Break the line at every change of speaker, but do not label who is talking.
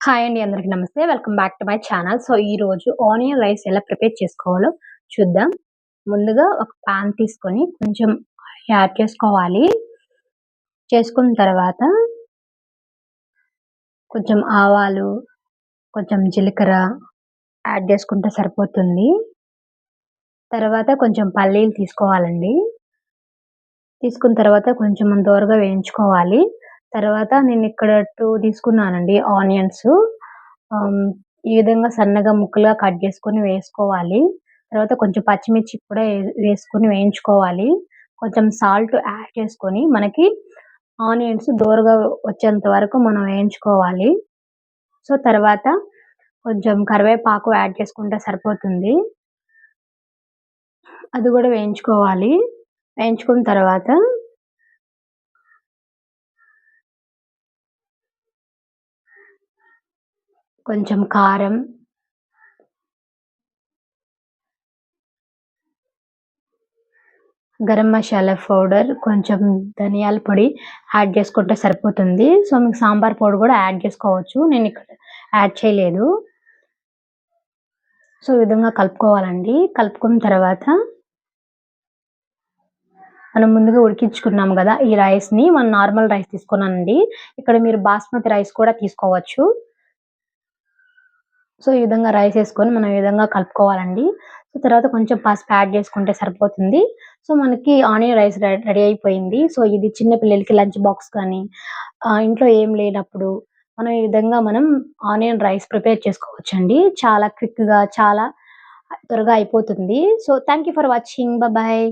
Hi అండి. అందరికి నమస్తే. Welcome back to my channel. So, ఈరోజు ఆనియన్ రైస్ ఎలా ప్రిపేర్ చేసుకోవాలో చూద్దాం. ముందుగా ఒక పాన్ తీసుకొని కొంచెం యాడ్ చేసుకోవాలి. చేసుకున్న తర్వాత కొంచెం ఆవాలు, కొంచెం జీలకర్ర యాడ్ చేసుకుంటే సరిపోతుంది. తర్వాత కొంచెం పల్లీలు తీసుకోవాలండి. తీసుకున్న తర్వాత కొంచెం దోరగా వేయించుకోవాలి. తర్వాత నేనిక్కడ 2 తీసుకున్నానండి ఆనియన్స్. ఆహ్, ఈ విధంగా సన్నగా ముక్కలుగా కట్ చేసుకొని వేసుకోవాలి. తర్వాత కొంచెం పచ్చిమిర్చి కూడా వేసుకొని వేయించుకోవాలి. కొంచెం సాల్ట్ యాడ్ చేసుకొని మనకి ఆనియన్స్ దోరగా వచ్చేంత వరకు మనం వేయించుకోవాలి. సో, తర్వాత కొంచెం కరివేపాకు యాడ్ చేసుకుంటే సరిపోతుంది. అది గూడా వేయించుకోవాలి. వేయించుకున్న తర్వాత కొంచెం కారం, గరం మసాలా పౌడర్, కొంచెం ధనియాల పొడి యాడ్ చేసుకుంటే సరిపోతుంది. సో, మీకు సాంబార్ పొడి గూడా యాడ్ చేసుకోవచ్చు. నేనిక్కడ యాడ్ చేయలేదు. సో, ఈ విధంగా కలుపుకోవాలండి. కలుపుకున్న తర్వాత మనం ముందుగా ఉడికించుకున్నాం గదా! ఈ రైస్‌ని మనం నార్మల్ రైస్ తీసుకున్నానండి. ఇక్కడ మీరు బాస్మతి రైస్ కూడా తీసుకోవచ్చు. సో, ఈ విధంగా రైస్ ఏసుకొని మనం ఈ విధంగా కలుపుకోవాలండి. సో, తర్వాత కొంచెం పసుపు యాడ్ చేసుకుంటే సరిపోతుంది. సో, మనకి ఆనియన్ రైస్ రెడీ అయిపోయింది. సో, ఇది చిన్న పిల్లలకి లంచ్ బాక్స్ కానీ, ఇంట్లో ఏం లేనప్పుడు మనం ఈ విధంగా ఆనియన్ రైస్ ప్రిపేర్ చేసుకోవచ్చండి. చాలా క్విక్‌గా, చాలా త్వరగా అయిపోతుంది. So, thank you for watching. Bye.